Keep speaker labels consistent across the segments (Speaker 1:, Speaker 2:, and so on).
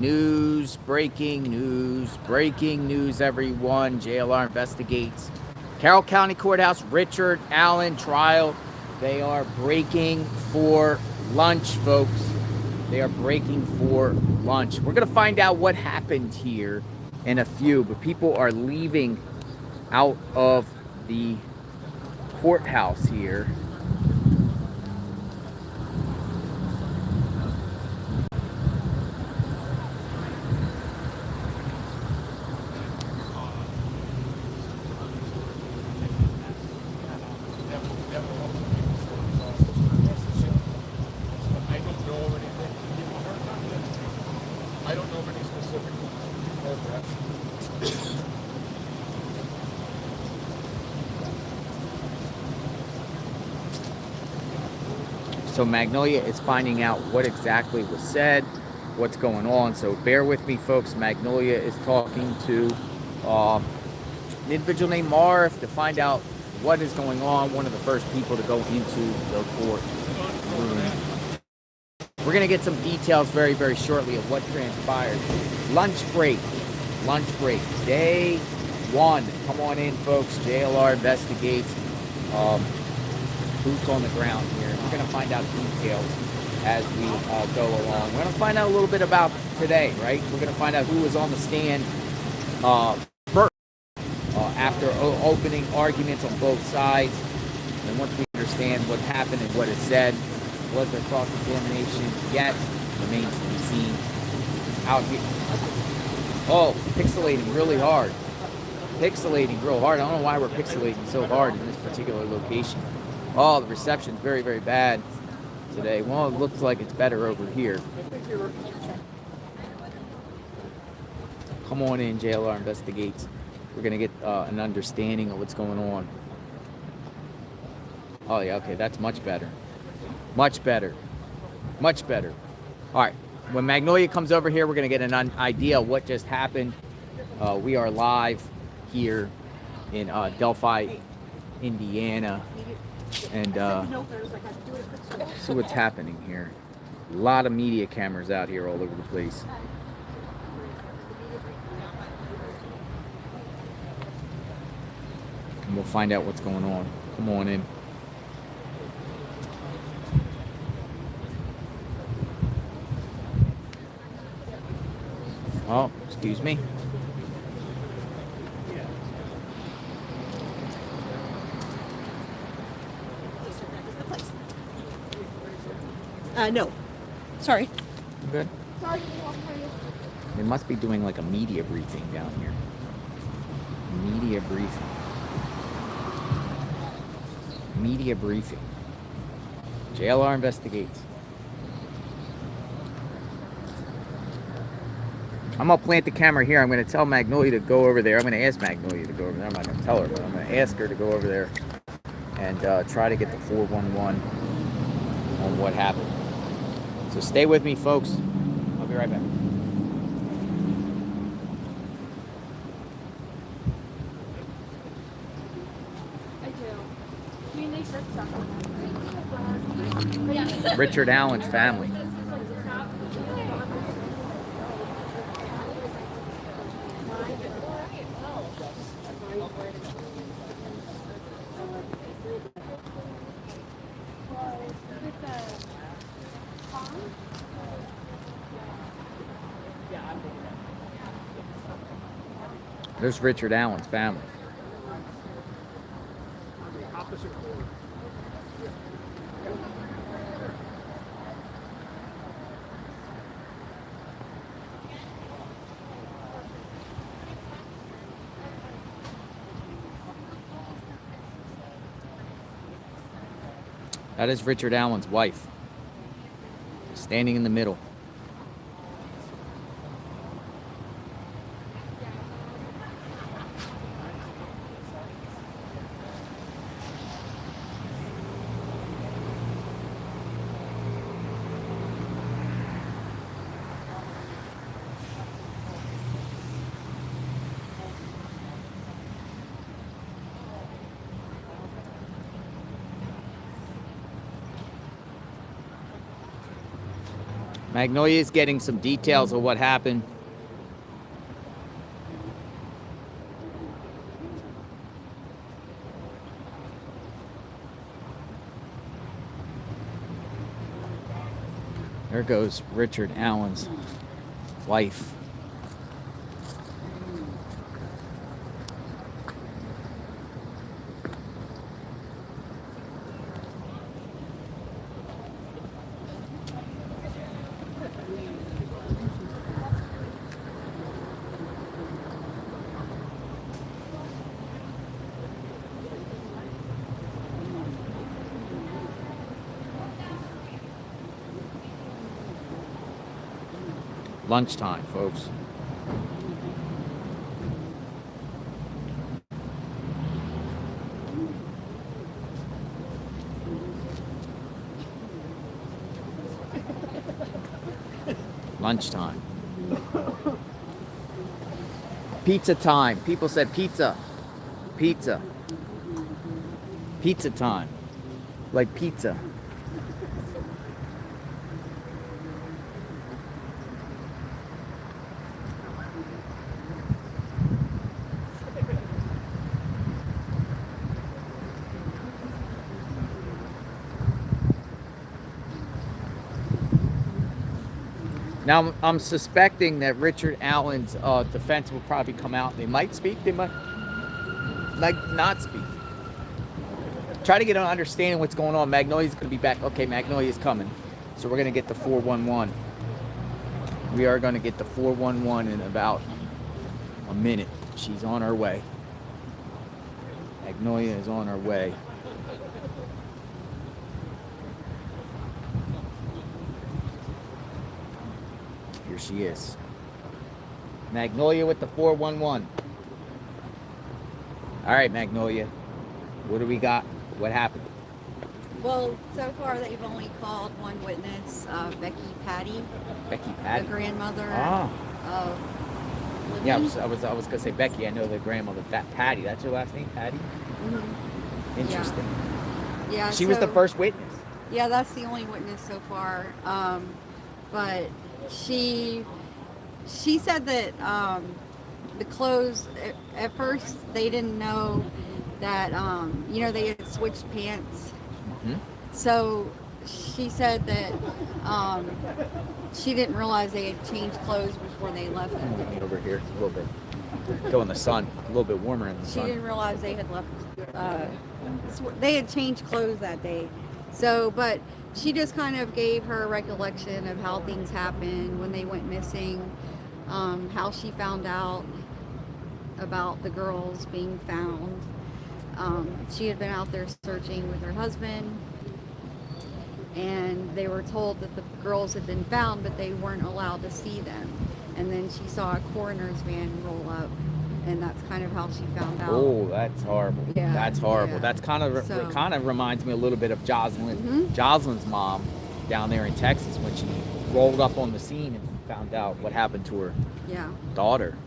Speaker 1: Breaking news, everyone. JLR investigates Carroll County Courthouse, Richard Allen trial. They are breaking for lunch, folks. They are breaking for lunch. We're going to find out what happened here in a few, but people are leaving out of the courthouse here. So Magnolia is finding out what exactly was said, what's going on. So bear with me, folks. Magnolia is talking to an individual named Marv to find out what is going on. One of the first people to go into the court room. We're going to get some details very, very shortly of what transpired. Lunch break. Day one. Come on in, folks. JLR investigates. Boots on the ground here. We're going to find out details as we go along. We're going to find out a little bit about today, right? We're going to find out who was on the stand first after opening arguments on both sides. And once we understand what happened and what is said, was there cross-examination yet? Remains to be seen out here. Oh, pixelating really hard. Pixelating real hard. I don't know why we're pixelating so hard in this particular location. Oh, the reception's very, very bad today. Well, it looks like it's better over here. Come on in, JLR investigates. We're going to get an understanding of what's going on. Oh, yeah, okay, that's much better. Much better. All right, when Magnolia comes over here, we're going to get an idea of what just happened. We are live here in Delphi, Indiana. And see what's happening here. A lot of media cameras out here all over the place. And we'll find out what's going on. Come on in. Oh, excuse me.
Speaker 2: No. Sorry.
Speaker 1: Good. They must be doing like a media briefing down here. Media briefing. JLR investigates. I'm going to plant the camera here. I'm going to tell Magnolia to go over there. I'm going to ask Magnolia to go over there. I'm not going to tell her, but I'm going to ask her to go over there and try to get the 411 on what happened. So stay with me, folks. I'll be right back. Richard Allen's family. There's Richard Allen's family. That is Richard Allen's wife, standing in the middle. Magnolia is getting some details of what happened. There goes Richard Allen's wife. Lunchtime, folks. Lunchtime. Pizza time. People said pizza. Pizza. Pizza time. Like pizza. Now, I'm suspecting that Richard Allen's defense will probably come out. They might speak. They might not speak. Try to get an understanding of what's going on. Magnolia's going to be back. Okay, Magnolia's coming. So we're going to get the 411. We are going to get the 411 in about a minute. She's on her way. Magnolia is on her way. Here she is. Magnolia with the 411. All right, Magnolia. What do we got? What happened?
Speaker 2: Well, so far they've only called one witness, Becky Patty.
Speaker 1: Becky Patty?
Speaker 2: The grandmother of Libby.
Speaker 1: Yeah, I was gonna say Becky. I know the grandmother. Patty. That's her last name, Patty.
Speaker 2: Mm-hmm.
Speaker 1: Interesting.
Speaker 2: Yeah.
Speaker 1: She was the first witness.
Speaker 2: Yeah, that's the only witness so far. But she said that the clothes at first they didn't know that they had switched pants.
Speaker 1: Mm-hmm.
Speaker 2: So she said that she didn't realize they had changed clothes before they left.
Speaker 1: Get me over here a little bit. Go in the sun. A little bit warmer in the sun.
Speaker 2: She didn't realize they had left. They had changed clothes that day. So, but she just kind of gave her recollection of how things happened when they went missing, how she found out about the girls being found. She had been out there searching with her husband, and they were told that the girls had been found, but they weren't allowed to see them. And then she saw a coroner's van roll up, and that's kind of how she found out.
Speaker 1: Oh, that's horrible.
Speaker 2: Yeah,
Speaker 1: That's horrible.
Speaker 2: yeah.
Speaker 1: That's kind of reminds me a little bit of Jocelyn.
Speaker 2: Mm-hmm.
Speaker 1: Jocelyn's mom down there in Texas when she rolled up on the scene and found out what happened to her daughter.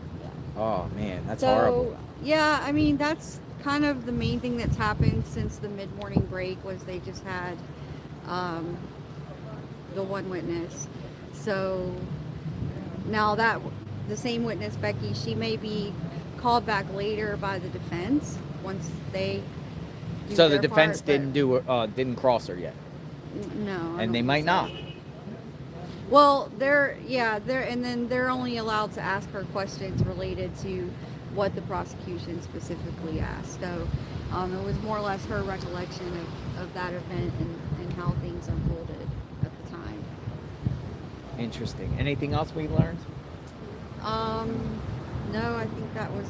Speaker 1: Oh man, that's horrible.
Speaker 2: Yeah, I mean that's kind of the main thing that's happened since the mid-morning break was they just had the one witness. So now that the same witness, Becky, she may be called back later by the defense once they do
Speaker 1: So the
Speaker 2: their
Speaker 1: defense
Speaker 2: part,
Speaker 1: didn't cross her yet.
Speaker 2: No.
Speaker 1: And they might not.
Speaker 2: Well, they're only allowed to ask her questions related to what the prosecution specifically asked. So it was more or less her recollection of that event and how things unfolded at the time.
Speaker 1: Interesting. Anything else we learned?
Speaker 2: No, I think that was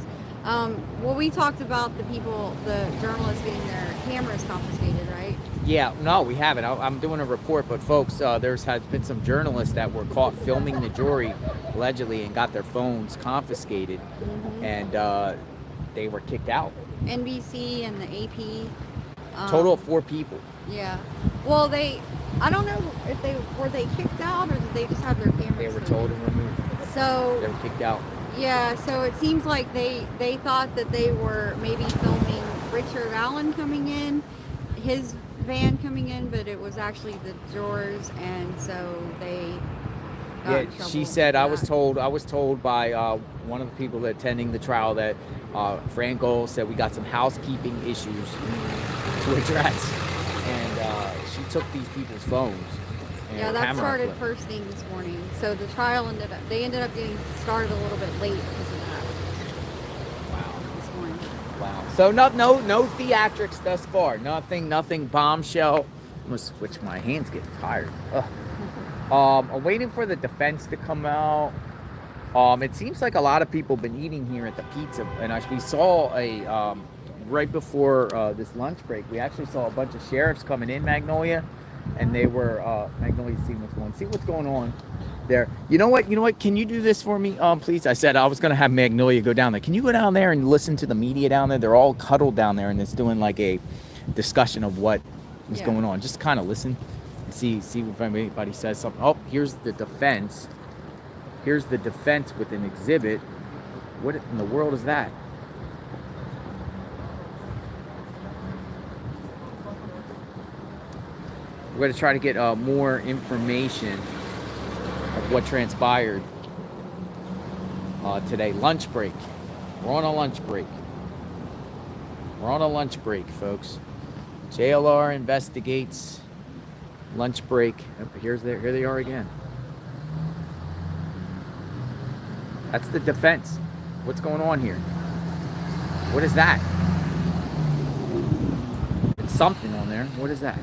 Speaker 2: well, we talked about the journalists getting their cameras confiscated, right?
Speaker 1: Yeah, no, we haven't. I'm doing a report, but folks, there's has been some journalists that were caught filming the jury allegedly and got their phones confiscated, and they were kicked out.
Speaker 2: NBC and the AP.
Speaker 1: Total of 4 people.
Speaker 2: Yeah. Well, I don't know if they kicked out or did they just have their cameras.
Speaker 1: They were told and removed.
Speaker 2: So
Speaker 1: they were kicked out.
Speaker 2: Yeah. So it seems like they thought that they were maybe filming Richard Allen coming in, his van coming in, but it was actually the jurors, and so they got
Speaker 1: Yeah,
Speaker 2: in trouble.
Speaker 1: she said
Speaker 2: for
Speaker 1: I was
Speaker 2: that.
Speaker 1: told by one of the people attending the trial that Franco said we got some housekeeping issues to address, and she took these people's phones
Speaker 2: Yeah,
Speaker 1: and
Speaker 2: that
Speaker 1: camera
Speaker 2: started
Speaker 1: equipment.
Speaker 2: first thing this morning. So the trial they ended up getting started a little bit late because of that
Speaker 1: Wow.
Speaker 2: this morning.
Speaker 1: Wow. So no theatrics thus far. Nothing bombshell. I'm gonna switch. My hands getting tired. Ugh. I'm waiting for the defense to come out. It seems like a lot of people been eating here at the pizza, and we saw a right before this lunch break. We actually saw a bunch of sheriffs coming in Magnolia, and they were Magnolia seeing what's going on there. You know what? Can you do this for me, please? I said I was gonna have Magnolia go down there. Can you go down there and listen to the media down there? They're all cuddled down there, and it's doing like a discussion of what was
Speaker 2: Yeah.
Speaker 1: going on. Just kind of listen and see if anybody says something. Oh, here's the defense. Here's the defense with an exhibit. What in the world is that? We're going to try to get more information of what transpired today. Lunch break. We're on a lunch break. We're on a lunch break, folks. JLR investigates. Lunch break. Oh, here they are again. That's the defense. What's going on here? What is that? It's something on there. What is that?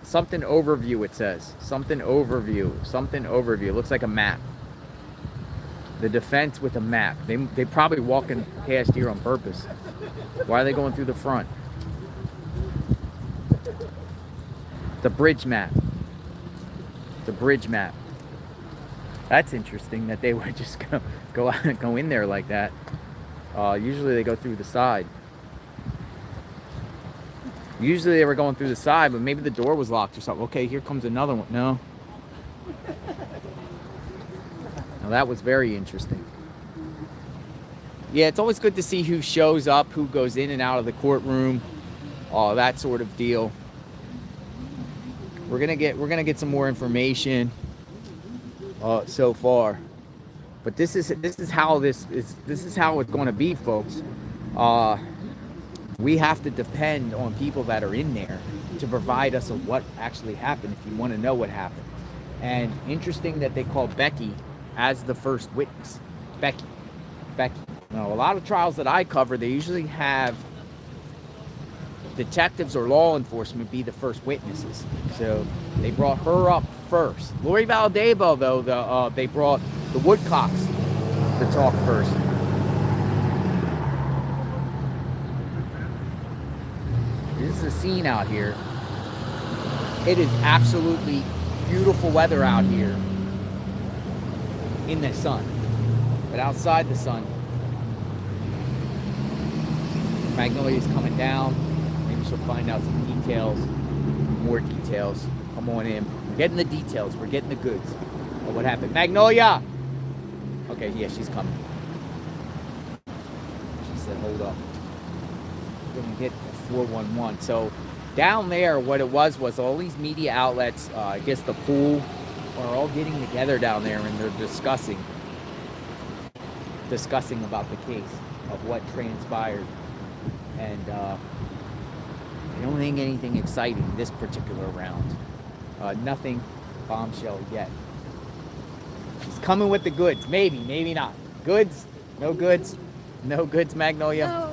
Speaker 1: Something overview, it says. Something overview. Looks like a map. The defense with a map. They probably walking past here on purpose. Why are they going through the front? The bridge map. The bridge map. That's interesting that they would just go in there like that. Usually they go through the side. Usually they were going through the side, but maybe the door was locked or something. Okay, here comes another one. No. Now that was very interesting. Yeah, it's always good to see who shows up, who goes in and out of the courtroom, that sort of deal. We're gonna get some more information so far, but this is how it's going to be, folks. We have to depend on people that are in there to provide us of what actually happened if you want to know what happened. And interesting that they called Becky as the first witness. Becky. Now, a lot of trials that I cover, they usually have detectives or law enforcement be the first witnesses. So they brought her up first. Lori Valdebo, though, they brought the Woodcocks to talk first. This is a scene out here. It is absolutely beautiful weather out here in the sun. But outside the sun, Magnolia's coming down. Maybe she'll find out some details, more details. Come on in. We're getting the details. We're getting the goods of what happened. Magnolia! Okay, yeah, she's coming. She said, hold up. We're going to get 411. So down there, what it was all these media outlets, I guess the pool, are all getting together down there, and they're discussing about the case of what transpired. And I don't think anything exciting this particular round. Nothing bombshell yet. She's coming with the goods. Maybe not. Goods? No goods? No goods, Magnolia?
Speaker 2: So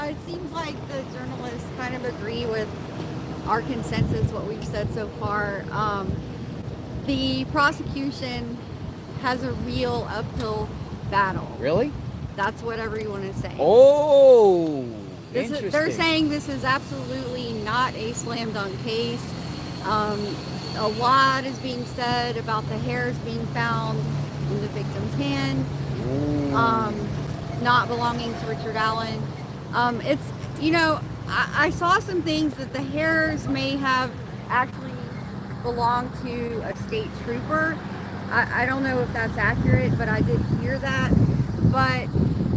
Speaker 2: it seems like the journalists kind of agree with our consensus, what we've said so far. The prosecution has a real uphill battle.
Speaker 1: Really?
Speaker 2: That's what everyone is saying.
Speaker 1: Oh, interesting.
Speaker 2: They're saying this is absolutely not a slam dunk case. A lot is being said about the hairs being found in the victim's hand, not belonging to Richard Allen. It's, I saw some things that the hairs may have actually belonged to a state trooper. I don't know if that's accurate, but I did hear that. But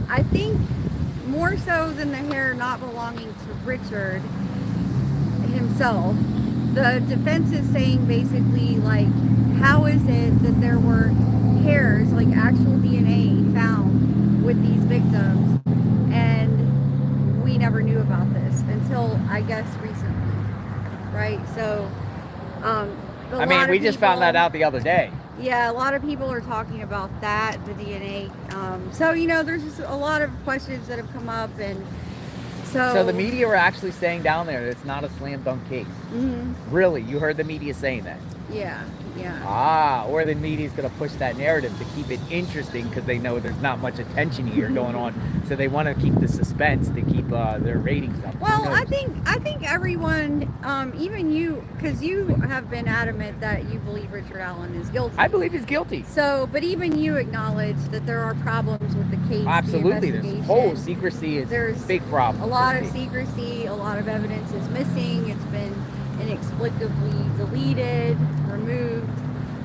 Speaker 2: I think more so than the hair not belonging to Richard himself, the defense is saying basically, like, how is it that there were hairs, like actual DNA, found with these victims, and we never knew about this until, I guess, recently, right? So,
Speaker 1: I mean, we just found that out the other day.
Speaker 2: Yeah, a lot of people are talking about that, the DNA. So, there's just a lot of questions that have come up, and
Speaker 1: so the media were actually saying down there that it's not a slam dunk case. Really? You heard the media saying that?
Speaker 2: Yeah.
Speaker 1: Or the media's going to push that narrative to keep it interesting because they know there's not much attention here going on, so they want to keep the suspense to keep their ratings up.
Speaker 2: Well, I think everyone, even you, because you have been adamant that you believe Richard Allen is guilty.
Speaker 1: I believe he's guilty.
Speaker 2: So, but even you acknowledge that there are problems with the case.
Speaker 1: Absolutely,
Speaker 2: the
Speaker 1: there's whole secrecy is a big problem.
Speaker 2: A lot of secrecy, a lot of evidence is missing. It's been inexplicably deleted, removed,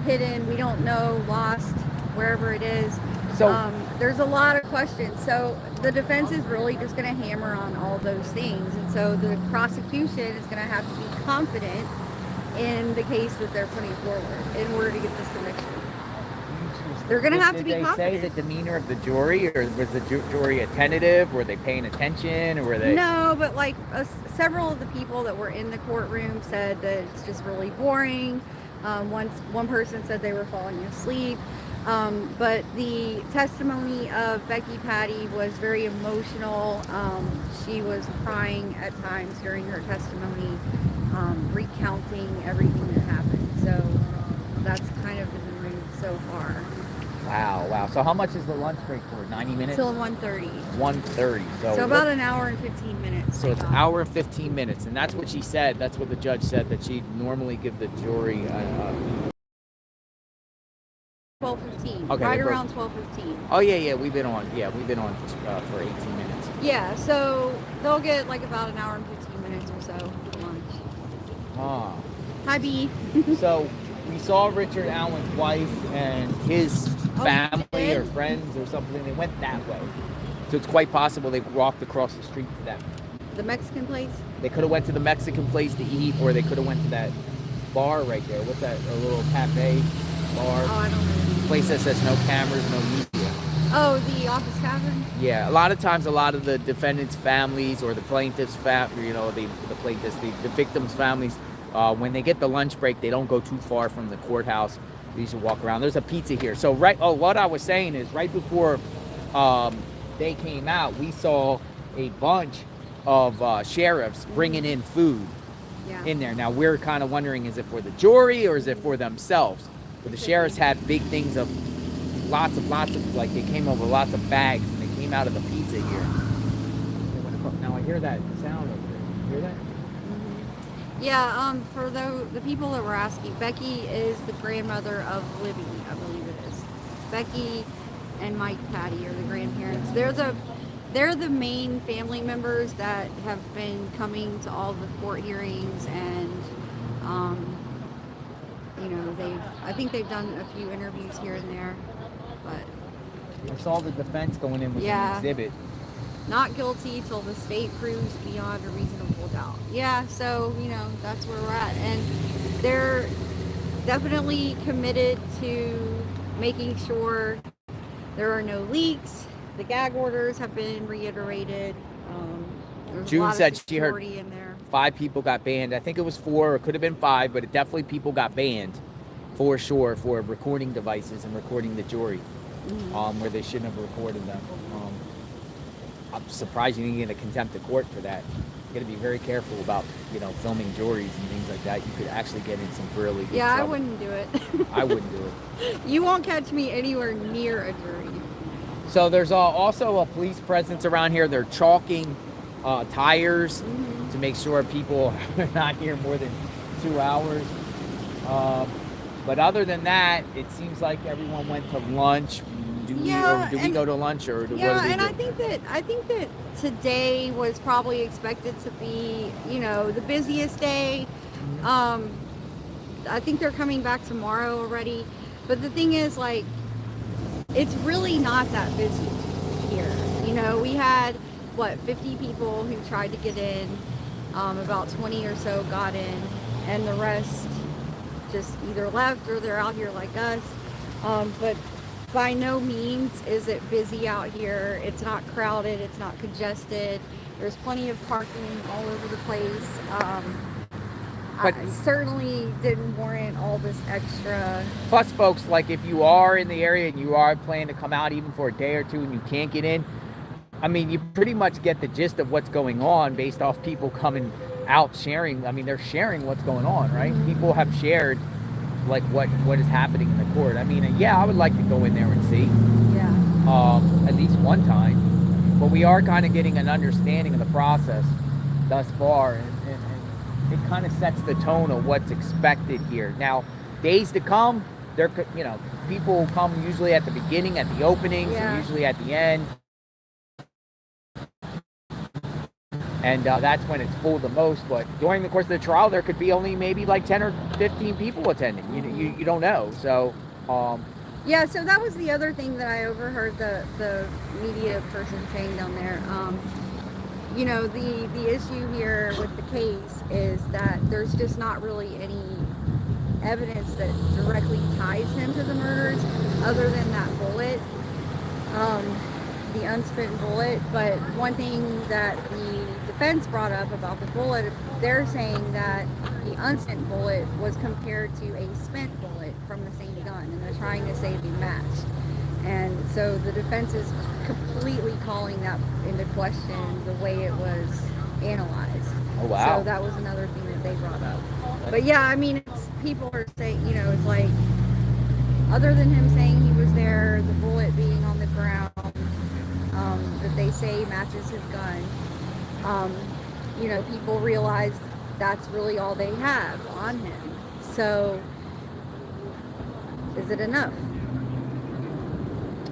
Speaker 2: hidden, we don't know, lost, wherever it is. So there's a lot of questions. So the defense is really just going to hammer on all those things, and so the prosecution is going to have to be confident in the case that they're putting forward in order to get this conviction. They're going to have to be confident.
Speaker 1: Did they say the demeanor of the jury, or was the jury attentive? Were they paying attention, or were they?
Speaker 2: No, but like several of the people that were in the courtroom said that it's just really boring. One person said they were falling asleep. But the testimony of Becky Patty was very emotional. She was crying at times during her testimony, recounting everything that happened. So that's kind of the mood so far.
Speaker 1: Wow. So how much is the lunch break for? 90 minutes?
Speaker 2: Till 1:30.
Speaker 1: 1:30.
Speaker 2: So about an hour and 15 minutes.
Speaker 1: So it's an hour and 15 minutes. And that's what she said. That's what the judge said, that she'd normally give the jury
Speaker 2: 12:15.
Speaker 1: Okay,
Speaker 2: right around 12:15.
Speaker 1: Oh, yeah. We've been on for 18 minutes.
Speaker 2: Yeah, so they'll get like about an hour and 15 minutes or so for lunch. Hi, B.
Speaker 1: So we saw Richard Allen's wife and his family or friends or something. They went that way. So it's quite possible they walked across the street to that.
Speaker 2: The Mexican place?
Speaker 1: They could have went to the Mexican place to eat, or they could have went to that bar right there. What's that? A little cafe bar?
Speaker 2: Oh, I don't know.
Speaker 1: Place that says no cameras, no media.
Speaker 2: Oh, the Office Tavern?
Speaker 1: Yeah, a lot of times, a lot of the defendants' families or the plaintiffs' the victims' families, when they get the lunch break, they don't go too far from the courthouse. They usually walk around. There's a pizza here. So what I was saying is, right before they came out, we saw a bunch of sheriffs bringing in food in there. Now we're kind of wondering, is it for the jury or is it for themselves? But the sheriffs had big things of lots of, like they came over lots of bags and they came out of the pizza here. Now I hear that sound over there. You hear that?
Speaker 2: Yeah, for the people that were asking, Becky is the grandmother of Libby, I believe it is. Becky and Mike Patty are the grandparents. They're the main family members that have been coming to all the court hearings, and I think they've done a few interviews here and there, but
Speaker 1: I saw the defense going in with an exhibit.
Speaker 2: Not guilty till the state proves beyond a reasonable doubt. Yeah, so, that's where we're at. And they're definitely committed to making sure there are no leaks. The gag orders have been reiterated.
Speaker 1: June said she heard
Speaker 2: in there.
Speaker 1: 5 people got banned. I think it was 4, or it could have been 5, but definitely people got banned for sure for recording devices and recording the jury, where they shouldn't have recorded them. I'm surprised you didn't get a contempt of court for that. You got to be very careful about, filming juries and things like that. You could actually get in some really good trouble.
Speaker 2: I wouldn't do it.
Speaker 1: I wouldn't do it.
Speaker 2: You won't catch me anywhere near a jury.
Speaker 1: So there's also a police presence around here. They're chalking tires to make sure people are not here more than 2 hours. But other than that, it seems like everyone went to lunch. Do we go to lunch, or what do we do?
Speaker 2: I think that today was probably expected to be, the busiest day. I think they're coming back tomorrow already. But the thing is, like, it's really not that busy here. We had 50 people who tried to get in. About 20 or so got in. and the rest just either left or they're out here like us. But by no means is it busy out here. It's not crowded, it's not congested. There's plenty of parking all over the place.
Speaker 1: But
Speaker 2: I certainly didn't warrant all this extra.
Speaker 1: plus, folks, like if you are in the area and you are planning to come out even for a day or two and you can't get in, I mean, you pretty much get the gist of what's going on based off people coming out sharing. I mean, they're sharing what's going on, right? People have shared like what is happening in the court. I mean, yeah, I would like to go in there and see, at least one time. But we are kind of getting an understanding of the process thus far, and it kind of sets the tone of what's expected here. Now, days to come, people come usually at the beginning, at the openings, and usually at the end. And that's when it's full the most. But during the course of the trial, there could be only maybe like 10 or 15 people attending. You don't know. So,
Speaker 2: yeah, so that was the other thing that I overheard the media person saying down there. The issue here with the case is that there's just not really any evidence that directly ties him to the murders other than that bullet, the unspent bullet. But one thing that the defense brought up about the bullet, they're saying that the unspent bullet was compared to a spent bullet from the same gun, and they're trying to say they matched. And so the defense is completely calling that into question, the way it was analyzed.
Speaker 1: Oh, wow.
Speaker 2: So that was another thing that they brought up. But yeah, I mean, people are saying, it's like, other than him saying he was there, the bullet being on the ground, that they say matches his gun, people realize that's really all they have on him. So, is it enough?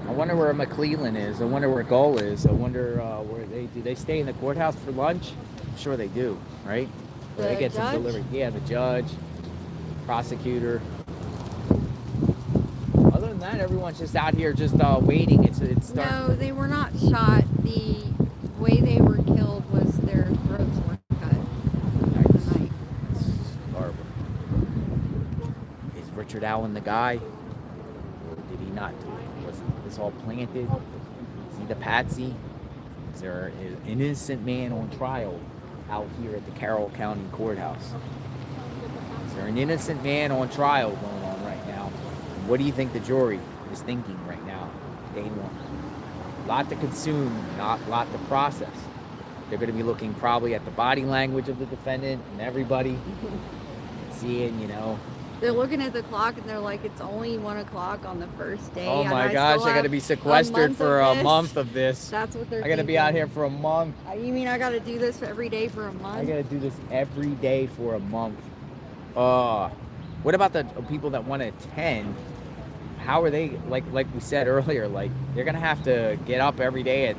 Speaker 1: I wonder where McClellan is. I wonder where Gull is. I wonder where do they stay in the courthouse for lunch? I'm sure they do, right? They get some delivery. Yeah, the judge, prosecutor. Other than that, everyone's just out here just waiting. It's
Speaker 2: No, they were not shot. The way they were killed was their throats were cut.
Speaker 1: Nice. That's horrible. Is Richard Allen the guy? Or did he not do it? Was this all planted? Is he the patsy? Is there an innocent man on trial out here at the Carroll County Courthouse? Is there an innocent man on trial going on right now? And what do you think the jury is thinking right now? Day one. Lot to consume, not lot to process. They're going to be looking probably at the body language of the defendant and everybody, seeing,
Speaker 2: They're looking at the clock and they're like, it's only 1 o'clock on the first day.
Speaker 1: Oh my gosh, I got to be sequestered for a month of this.
Speaker 2: That's what they're
Speaker 1: I got to be out here for a month.
Speaker 2: You mean I got to do this every day for a month?
Speaker 1: I got to do this every day for a month. What about the people that want to attend? How are they, like we said earlier, like they're going to have to get up every day and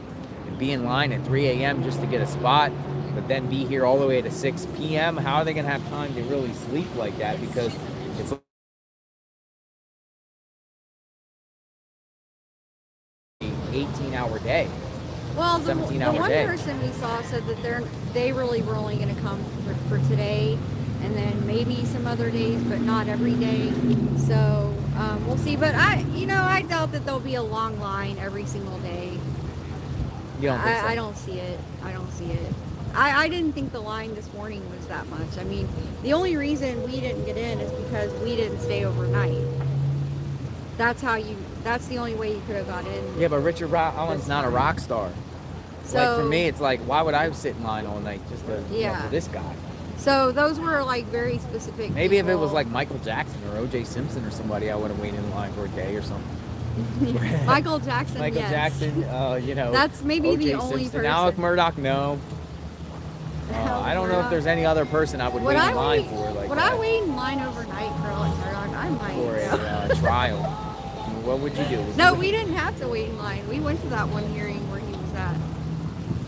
Speaker 1: be in line at 3 a.m. just to get a spot, but then be here all the way to 6 p.m.? How are they going to have time to really sleep like that? Because it's 18-hour day.
Speaker 2: Well, the
Speaker 1: 17-hour
Speaker 2: one
Speaker 1: day.
Speaker 2: person we saw said that they really were only going to come for today, and then maybe some other days, but not every day. So we'll see. But I doubt that there'll be a long line every single day.
Speaker 1: You don't think so?
Speaker 2: I don't see it. I don't see it. I didn't think the line this morning was that much. I mean, the only reason we didn't get in is because we didn't stay overnight. That's the only way you could have got in.
Speaker 1: Yeah, but Richard Allen's not a rock star.
Speaker 2: So,
Speaker 1: like for me, it's like, why would I sit in line all night just to for this guy?
Speaker 2: So those were like very specific.
Speaker 1: Maybe
Speaker 2: people.
Speaker 1: if it was like Michael Jackson or O.J. Simpson or somebody, I would have waited in line for a day or something.
Speaker 2: Michael Jackson.
Speaker 1: Michael Jackson.
Speaker 2: That's maybe
Speaker 1: O.J.
Speaker 2: the only
Speaker 1: Simpson.
Speaker 2: person.
Speaker 1: Alec Murdoch, no. I don't know if there's any other person I would wait in line for. Like
Speaker 2: would I wait in line overnight for Alec Murdoch? I might.
Speaker 1: For a trial. What would you do?
Speaker 2: No, we didn't have to wait in line. We went to that one hearing where he was at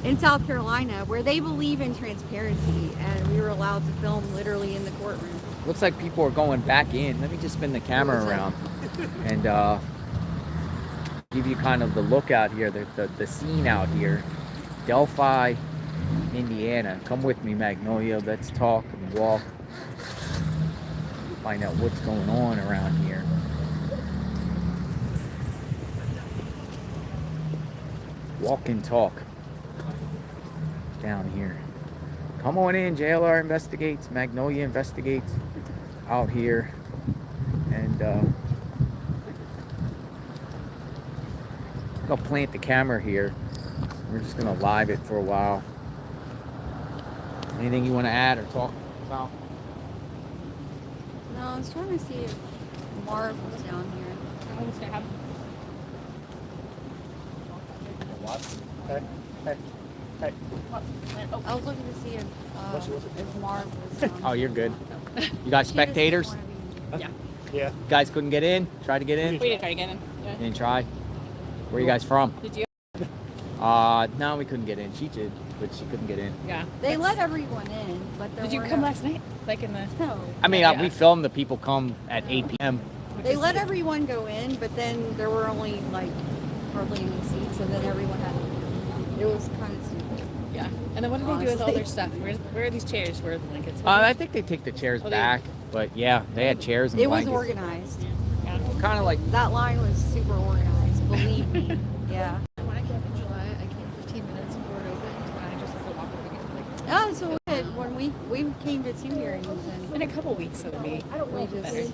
Speaker 2: in South Carolina, where they believe in transparency, and we were allowed to film literally in the courtroom.
Speaker 1: Looks like people are going back in. Let me just spin the camera around and give you kind of the look out here, the scene out here. Delphi, Indiana. Come with me, Magnolia. Let's talk and walk. find out what's going on around here. Walk and talk down here. Come on in. JLR investigates. Magnolia investigates out here. And I'll plant the camera here. We're just gonna live it for a while. Anything you want to add or talk about?
Speaker 2: No, I was trying to see if Marv was down here.
Speaker 1: What?
Speaker 3: Hey.
Speaker 2: I was looking to see if Marv was down
Speaker 1: Oh, you're good. You got spectators?
Speaker 4: Yeah.
Speaker 3: Yeah.
Speaker 1: You guys couldn't get in? Tried to get in?
Speaker 4: We did try to get in. Yeah.
Speaker 1: Didn't try? Where you guys from?
Speaker 4: Did you?
Speaker 1: No, we couldn't get in. She did, but she couldn't get in.
Speaker 4: Yeah.
Speaker 2: They let everyone in, but there
Speaker 4: Did you
Speaker 2: were
Speaker 4: come
Speaker 2: no-
Speaker 4: last night? Like in the.
Speaker 2: No.
Speaker 1: I mean,
Speaker 4: Yeah.
Speaker 1: we filmed the people come at 8 p.m.
Speaker 2: They let everyone go in, but then there were only like hardly any seats, so then everyone had to leave. It was kind of stupid.
Speaker 4: Yeah. And then what did they do with all
Speaker 2: Honestly.
Speaker 4: their stuff? Where are these chairs? Where are the blankets?
Speaker 1: I think they take the chairs
Speaker 4: Oh, they-
Speaker 1: back, but yeah, they had chairs and
Speaker 2: It was
Speaker 1: blankets.
Speaker 2: organized.
Speaker 4: Yeah.
Speaker 1: Kind of like,
Speaker 2: That line was super organized, believe me. Yeah.
Speaker 5: When I came in July, I came 15 minutes before it opened, and I just had to walk up again. Like,
Speaker 2: Yeah, so when we came to 2 hearings
Speaker 4: In a couple weeks, it'll be
Speaker 2: we
Speaker 4: better.
Speaker 2: just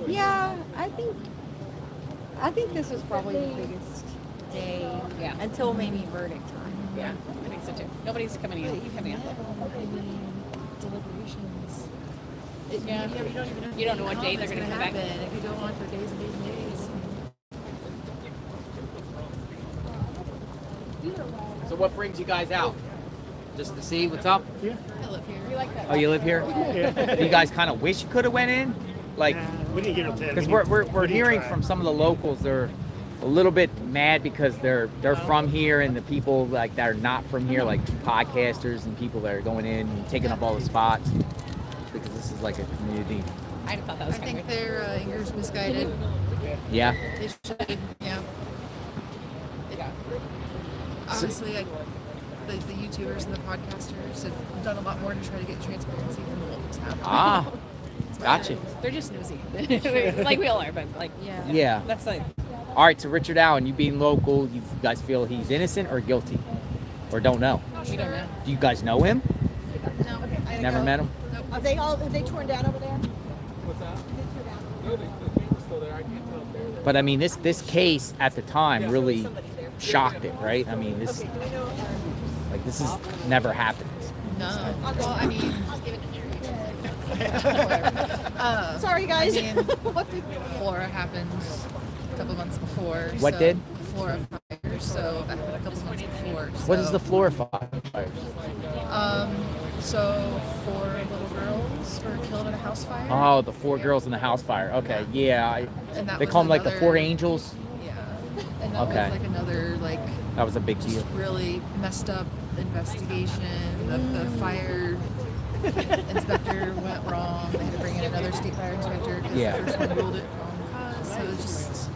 Speaker 2: yeah, I think this was probably the biggest day
Speaker 4: Yeah.
Speaker 2: until maybe verdict time.
Speaker 4: Yeah, I think so too. Nobody's coming in. Coming up.
Speaker 5: deliberations.
Speaker 4: Yeah.
Speaker 5: You don't even know.
Speaker 4: You don't know what day they're
Speaker 5: going
Speaker 4: gonna
Speaker 5: to
Speaker 4: come back.
Speaker 5: happen. It could go on for days and days and days.
Speaker 1: so what brings you guys out? Just to see what's up?
Speaker 5: I live here.
Speaker 4: We like that.
Speaker 1: Oh, you live here? You guys kind of wish you could have went in? Like,
Speaker 3: We didn't get no 10.
Speaker 1: because we're hearing from some of the locals, they're a little bit mad because they're from here, and the people like that are not from here, like podcasters and people that are going in and taking up all the spots, because this is like a community.
Speaker 4: I thought that was
Speaker 5: I
Speaker 4: kind
Speaker 5: think
Speaker 4: of weird.
Speaker 5: their anger's misguided.
Speaker 1: Yeah.
Speaker 5: They should, yeah. Honestly, the YouTubers and the podcasters have done a lot more to try to get transparency than the locals have.
Speaker 1: Ah, gotcha.
Speaker 4: They're just nosy. Like we all are, but like
Speaker 2: Yeah.
Speaker 1: Yeah.
Speaker 4: that's like
Speaker 1: All right, so Richard Allen, you being local, you guys feel he's innocent or guilty, or don't know?
Speaker 4: we don't know.
Speaker 1: Do you guys know him?
Speaker 5: No, I
Speaker 1: Never met him.
Speaker 6: Are they torn down over there?
Speaker 1: But I mean, this case at the time really shocked it, right? I mean, this has never happened.
Speaker 5: no. Well, I mean,
Speaker 6: Sorry, guys.
Speaker 5: I mean, Flora happened a couple months before.
Speaker 1: What
Speaker 5: so
Speaker 1: did?
Speaker 5: Flora fire. So that happened a couple months before.
Speaker 1: What is
Speaker 5: so,
Speaker 1: the floor fire?
Speaker 5: So 4 little girls were killed in a house fire.
Speaker 1: Oh, the 4 girls in the house fire. Okay, yeah.
Speaker 5: And that
Speaker 1: They
Speaker 5: was
Speaker 1: call them like the 4
Speaker 5: another-
Speaker 1: angels.
Speaker 5: Yeah. And that
Speaker 1: Okay.
Speaker 5: was like another
Speaker 1: That was a big
Speaker 5: just
Speaker 1: deal.
Speaker 5: really messed up investigation. The fire inspector went wrong. They had to bring in another state fire inspector because
Speaker 1: Yeah.
Speaker 5: the first one ruled it wrong cause. So it was just,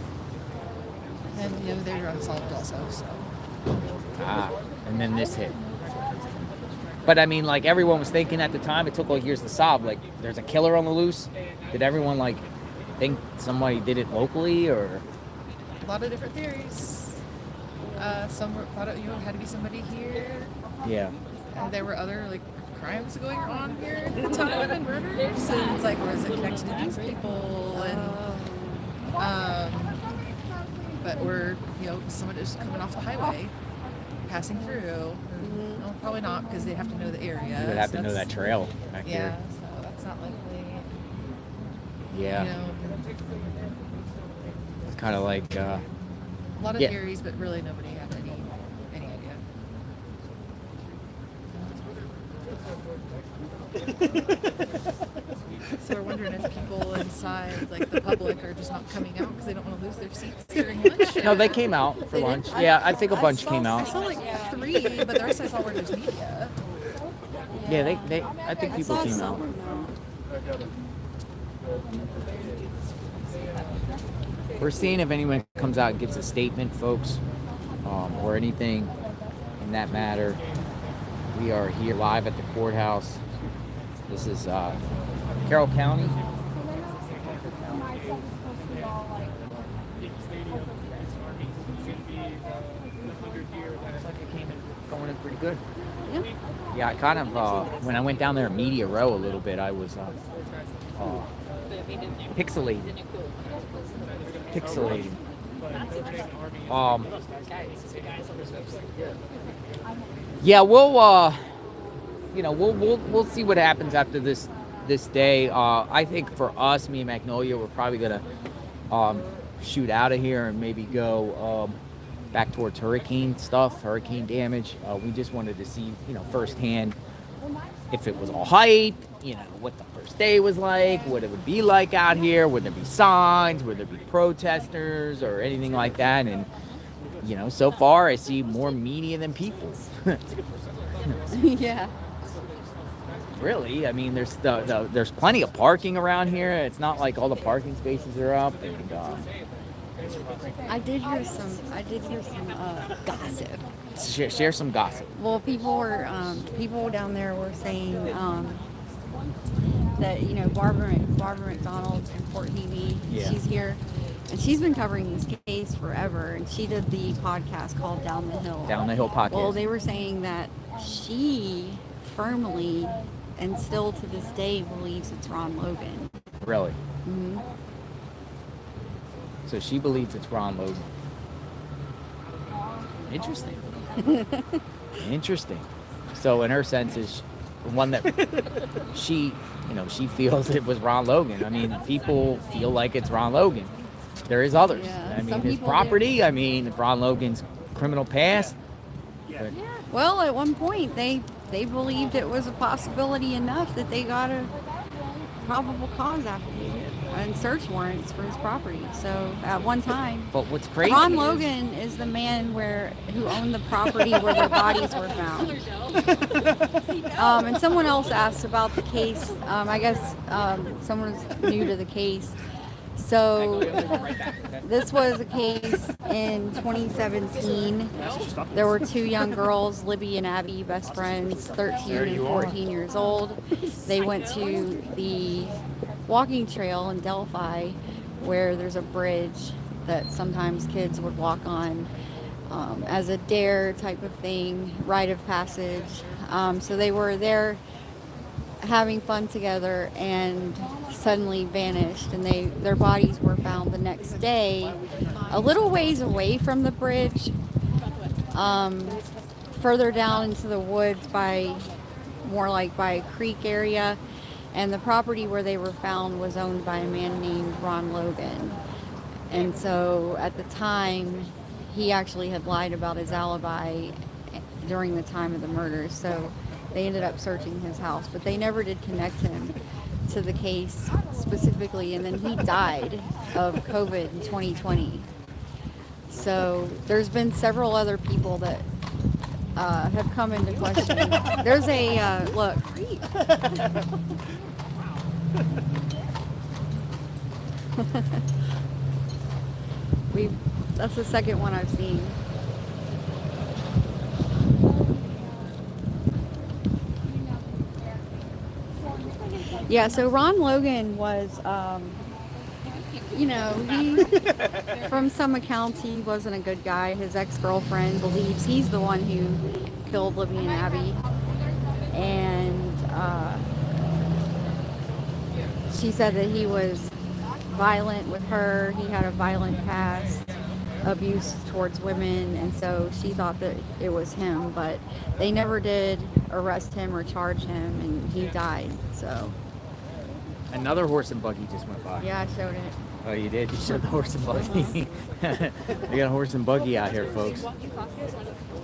Speaker 5: and they were unsolved also. So
Speaker 1: And then this hit. But I mean, like everyone was thinking at the time, it took like years to solve. Like, there's a killer on the loose. Did everyone like think somebody did it locally, or?
Speaker 5: a lot of different theories. Some thought it had to be somebody here.
Speaker 1: Yeah.
Speaker 5: And there were other crimes going on here at the time and murders. And it's like, was it connected to these people? And but we're someone just coming off the highway, passing through. Well, probably not because they have to know the area.
Speaker 1: You would have
Speaker 5: so
Speaker 1: to know that
Speaker 5: that's-
Speaker 1: trail back
Speaker 5: Yeah,
Speaker 1: here.
Speaker 5: so that's not likely.
Speaker 1: Yeah. It's kind of like,
Speaker 5: A lot of
Speaker 1: Yeah.
Speaker 5: theories, but really nobody had any idea. So we're wondering if people inside, the public, are just not coming out because they don't want to lose their seats during lunch.
Speaker 1: no, they came out for lunch. Yeah, I think a bunch came
Speaker 5: I
Speaker 1: out.
Speaker 5: saw 3, but the rest I saw were just media.
Speaker 1: Yeah, I think
Speaker 2: I
Speaker 1: people
Speaker 2: saw
Speaker 1: came out.
Speaker 2: someone though.
Speaker 1: We're seeing if anyone comes out and gives a statement, folks, or anything in that matter. We are here live at the courthouse. This is Carroll County. Looks like it came in going in pretty good.
Speaker 2: Yeah.
Speaker 1: Yeah, I kind of when I went down there Media Row a little bit, I was pixelating. Yeah, we'll see what happens after this day. I think for us, me and Magnolia, we're probably gonna shoot out of here and maybe go back towards hurricane damage. We just wanted to see, firsthand if it was all hype, what the first day was like, what it would be like out here, would there be signs, would there be protesters or anything like that. And, so far I see more media than people.
Speaker 2: Yeah.
Speaker 1: Really, I mean, there's plenty of parking around here. It's not like all the parking spaces are up. And,
Speaker 2: I did hear some gossip.
Speaker 1: share some gossip.
Speaker 2: Well, people down there were saying that Barbara McDonald in Fort Healy,
Speaker 1: Yeah.
Speaker 2: she's here, and she's been covering this case forever. And she did the podcast called Down the Hill.
Speaker 1: Down the Hill podcast.
Speaker 2: Well, they were saying that she firmly and still to this day believes it's Ron Logan.
Speaker 1: Really?
Speaker 2: Mm-hmm.
Speaker 1: So she believes it's Ron Logan. Interesting. So in her sense is one that she feels it was Ron Logan. I mean, people feel like it's Ron Logan. There is others.
Speaker 2: Yeah,
Speaker 1: I mean,
Speaker 2: some
Speaker 1: his
Speaker 2: people
Speaker 1: property.
Speaker 2: do.
Speaker 1: I mean, Ron Logan's criminal past. But
Speaker 2: Well, at one point they believed it was a possibility enough that they got a probable cause affidavit and search warrants for his property. So at one time,
Speaker 1: but what's crazy?
Speaker 2: Ron
Speaker 1: is-
Speaker 2: Logan is the man who owned the property where their bodies were found. And someone else asked about the case. I guess someone's new to the case. So this was a case in 2017. There were two young girls, Libby and Abby, best friends, 13 and 14 years old. They went to the walking trail in Delphi where there's a bridge that sometimes kids would walk on as a dare type of thing, rite of passage. So they were there having fun together and suddenly vanished, and their bodies were found the next day a little ways away from the bridge, further down into the woods by a creek area, and the property where they were found was owned by a man named Ron Logan. And so at the time he actually had lied about his alibi during the time of the murder, so they ended up searching his house, but they never did connect him to the case specifically. And then he died of COVID in 2020. So there's been several other people that have come into question. There's a look. That's the second one I've seen. Yeah, so Ron Logan was, he, from some accounts, he wasn't a good guy. His ex-girlfriend believes he's the one who killed Libby and Abby. And she said that he was violent with her. He had a violent past, abuse towards women, and so she thought that it was him, but they never did arrest him or charge him, and he died, so.
Speaker 1: Another horse and buggy just went by.
Speaker 2: Yeah, I showed it.
Speaker 1: Oh, you did? You showed the horse and buggy. We got a horse and buggy out here, folks.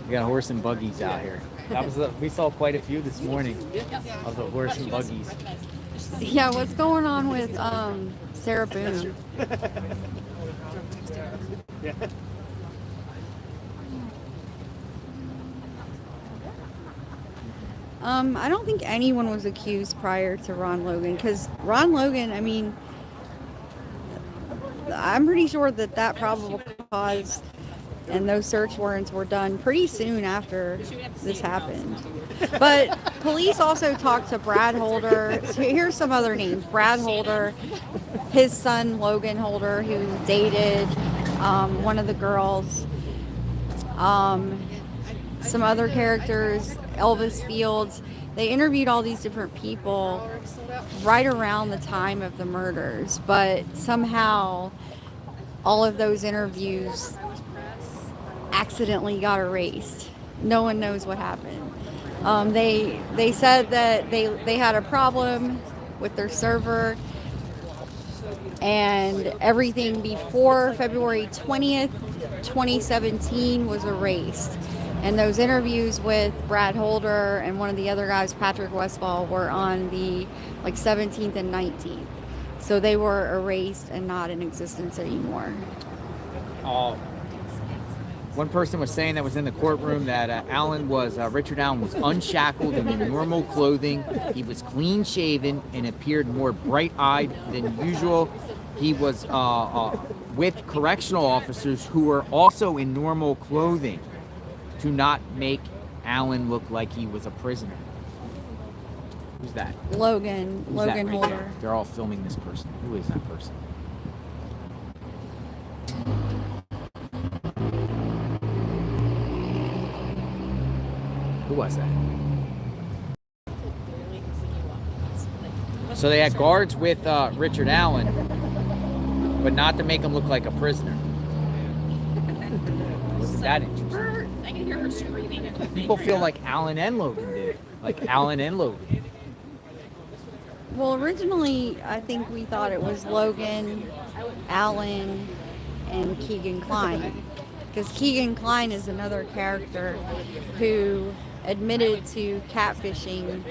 Speaker 1: We got horse and buggies out here. We saw quite a few this morning of the horse and buggies.
Speaker 2: Yeah, what's going on with Sarah Boone? I don't think anyone was accused prior to Ron Logan, because Ron Logan, I mean, I'm pretty sure that probable cause and those search warrants were done pretty soon after this happened. But police also talked to Brad Holder. So here's some other names: Brad Holder, his son Logan Holder, who dated one of the girls. Some other characters, Elvis Fields. They interviewed all these different people right around the time of the murders, but somehow all of those interviews accidentally got erased. No one knows what happened. They said that they had a problem with their server, and everything before February 20th, 2017 was erased. And those interviews with Brad Holder and one of the other guys, Patrick Westfall, were on the 17th and 19th. So they were erased and not in existence anymore.
Speaker 1: One person was saying that was in the courtroom that Richard Allen was unshackled and in normal clothing. He was clean shaven and appeared more bright-eyed than usual. He was with correctional officers who were also in normal clothing to not make Allen look like he was a prisoner. Who's that?
Speaker 2: Logan
Speaker 1: Who's that right
Speaker 2: Holder.
Speaker 1: there? They're all filming this person. Who is that person? Who was that? So they had guards with Richard Allen, but not to make him look like a prisoner. Wasn't that interesting?
Speaker 4: I can hear her screaming.
Speaker 1: People feel like Allen and Logan did it. Like Allen and Logan.
Speaker 2: Well, originally, I think we thought it was Logan, Allen, and Keegan Kline. Because Keegan Kline is another character who admitted to catfishing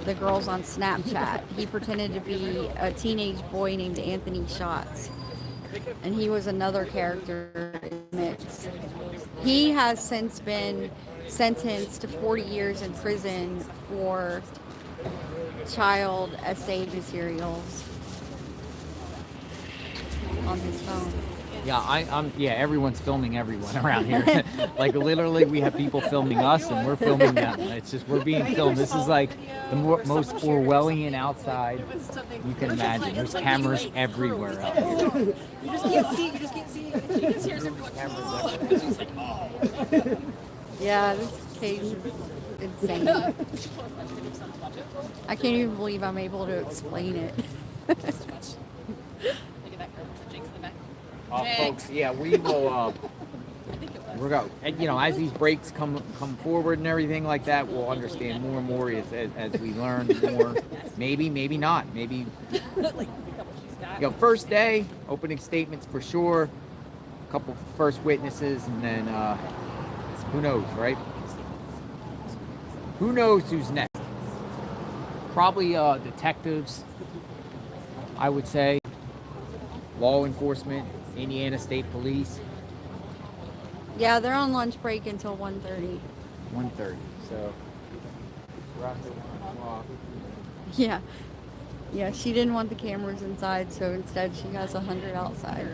Speaker 2: the girls on Snapchat. He pretended to be a teenage boy named Anthony Schatz. And he was another character in the mix. He has since been sentenced to 40 years in prison for child essay materials on his phone.
Speaker 1: Yeah, everyone's filming everyone around here. Like literally, we have people filming us, and we're filming them. It's just we're being filmed. This is like the most Orwellian outside you can imagine. There's cameras everywhere out here.
Speaker 6: You just can't see. You just can't see. You can hear everyone.
Speaker 2: Yeah, this case is insane. I can't even believe I'm able to explain it.
Speaker 4: Look at that girl. Jake's in the back.
Speaker 1: Folks, yeah, we will. We're going. And, as these breaks come forward and everything like that, we'll understand more and more as we learn more. Maybe not. Maybe. First day, opening statements for sure. A couple first witnesses, and then who knows, right? Who knows who's next? Probably detectives, I would say. Law enforcement, Indiana State Police.
Speaker 2: Yeah, they're on lunch break until 1:30.
Speaker 1: 1:30. So we're after 1 o'clock.
Speaker 2: Yeah. Yeah, she didn't want the cameras inside, so instead she has 100 outside.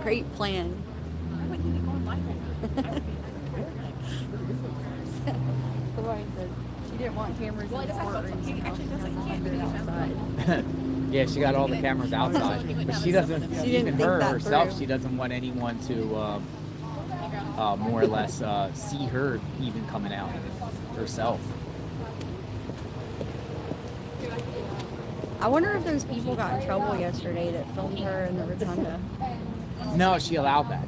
Speaker 2: Great plan. She didn't want cameras in the courtroom, so now she has 100 outside.
Speaker 1: Yeah, she got all the cameras outside, but she doesn't.
Speaker 2: She didn't
Speaker 1: Even
Speaker 2: think
Speaker 1: her
Speaker 2: that
Speaker 1: herself,
Speaker 2: through.
Speaker 1: she doesn't want anyone to more or less see her even coming out herself.
Speaker 2: I wonder if those people got in trouble yesterday that filmed her in the rotunda.
Speaker 1: No, she allowed that.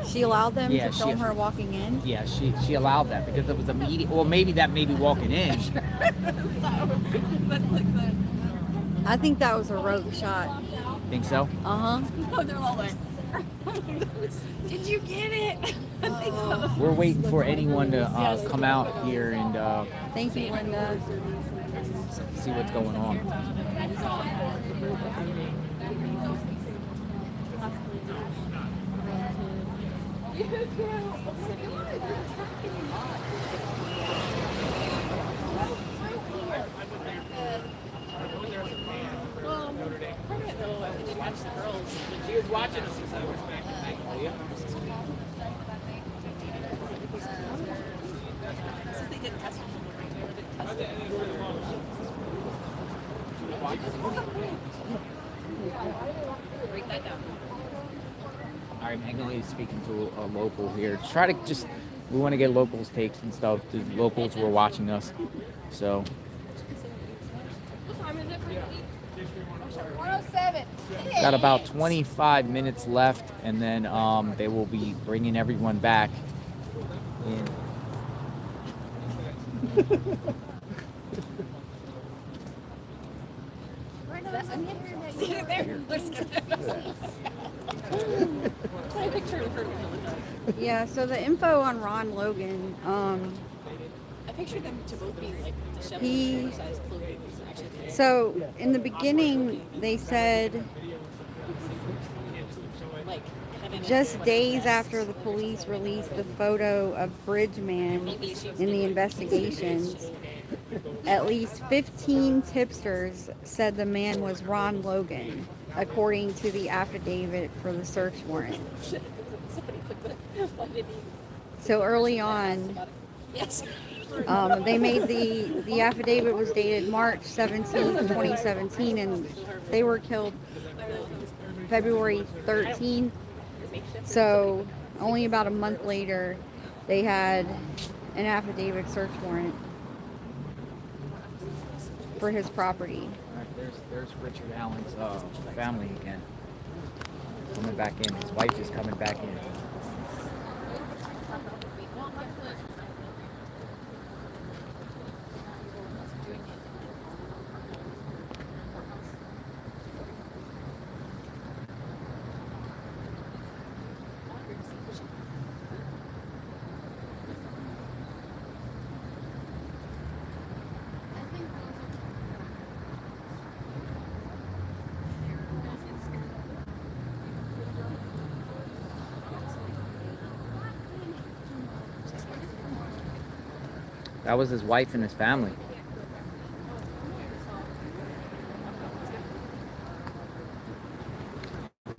Speaker 2: She allowed them
Speaker 1: Yeah,
Speaker 2: to film her walking in?
Speaker 1: Yeah, she allowed that because it was immediate. Well, maybe walking in.
Speaker 2: I think that was a rogue shot.
Speaker 1: Think so?
Speaker 2: Uh-huh.
Speaker 4: Oh, they're all like, did you get it? I think so.
Speaker 1: We're waiting for anyone to come out here and
Speaker 2: Thank you, Linda.
Speaker 1: see what's going on.
Speaker 4: watch the girls.
Speaker 1: She was watching us.
Speaker 4: Since they didn't test them, they didn't test it. Break that down.
Speaker 1: All right, Magnolia is speaking to a local here. Try to just, we want to get locals' takes and stuff. The locals were watching us, so.
Speaker 4: What time is it for you?
Speaker 6: 107.
Speaker 1: Got about 25 minutes left, and then they will be bringing everyone back in.
Speaker 4: See it there? Take a picture of her.
Speaker 2: Yeah, so the info on Ron Logan,
Speaker 4: I pictured them to both be like disheveled
Speaker 2: He-
Speaker 4: oversized clothing. Actually,
Speaker 2: so in the beginning they said
Speaker 4: like
Speaker 2: just days after the police released the photo of Bridgman in the investigations, at least 15 tipsters said the man was Ron Logan, according to the affidavit for the search warrant.
Speaker 4: somebody clicked the. Why did he?
Speaker 2: So early on,
Speaker 4: Yes.
Speaker 2: they made the affidavit was dated March 17th, 2017, and they were killed February 13th. So only about a month later, they had an affidavit search warrant for his property.
Speaker 1: All right, there's Richard Allen's family again. Coming back in. His wife is coming back in. That was his wife and his family.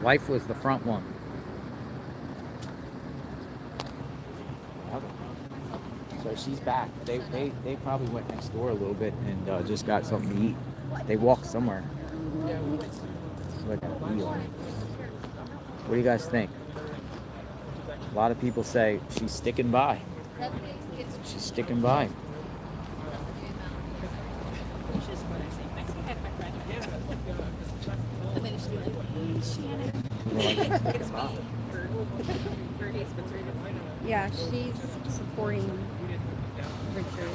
Speaker 1: Wife was the front one. Okay. So she's back. They probably went next door a little bit and just got something to eat. They walked somewhere. Look at the wheel. What do you guys think? A lot of people say she's sticking by. She's sticking by.
Speaker 4: And then it should be like, Shannon. It's me. For his
Speaker 2: Yeah, she's supporting Richard.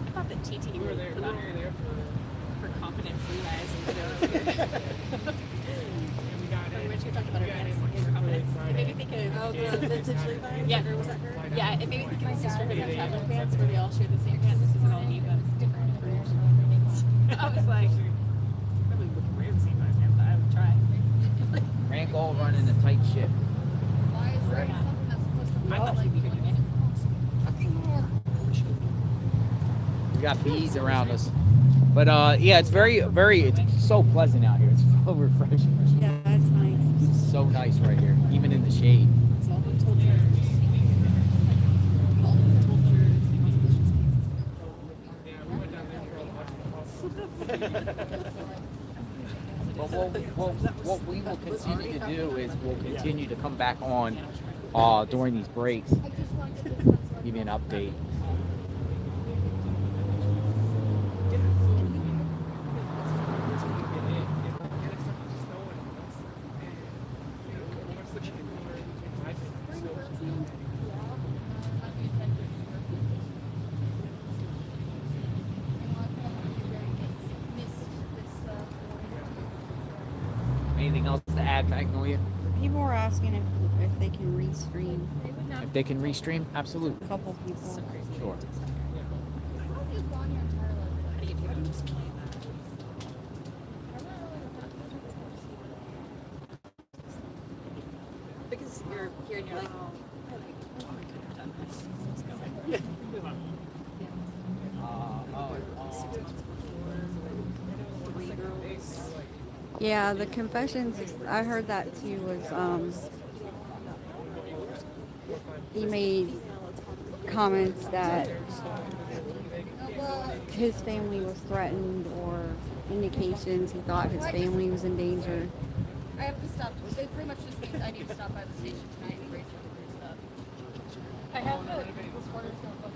Speaker 4: I thought that TT really put on her confidence in you guys. When she talked about her pants and her confidence, it made me think of the vintage Levi's. Yeah, or was that her? Yeah, it made me think of my sisterhood of traveling pants where they all share the same pants because they all need them different things. I was like, probably looking weird to see my pants, but I would try.
Speaker 1: Rank all running a tight ship.
Speaker 4: I thought she'd be doing it.
Speaker 1: We got bees around us. But yeah, it's it's so pleasant out here. It's so refreshing.
Speaker 2: Yeah, that's nice.
Speaker 1: It's so nice right here, even in the shade.
Speaker 4: It's all been told yours. All been told
Speaker 1: But what we will continue to do is we'll continue to come back on during these breaks, give you an update. Anything else to add, Magnolia?
Speaker 2: People were asking if they can restream.
Speaker 1: If they can restream, absolutely.
Speaker 2: A couple people.
Speaker 1: Sure.
Speaker 4: Because you're here and you're like, oh I could have done this. Let's go. 6 months before, 3 girls.
Speaker 2: Yeah, the confessions, I heard that too, was he made comments that his family was threatened or indications he thought his family was in danger.
Speaker 6: I have to stop. They pretty much just think I need to stop by the station tonight and Rachel stuff. I have the reporter's notebook.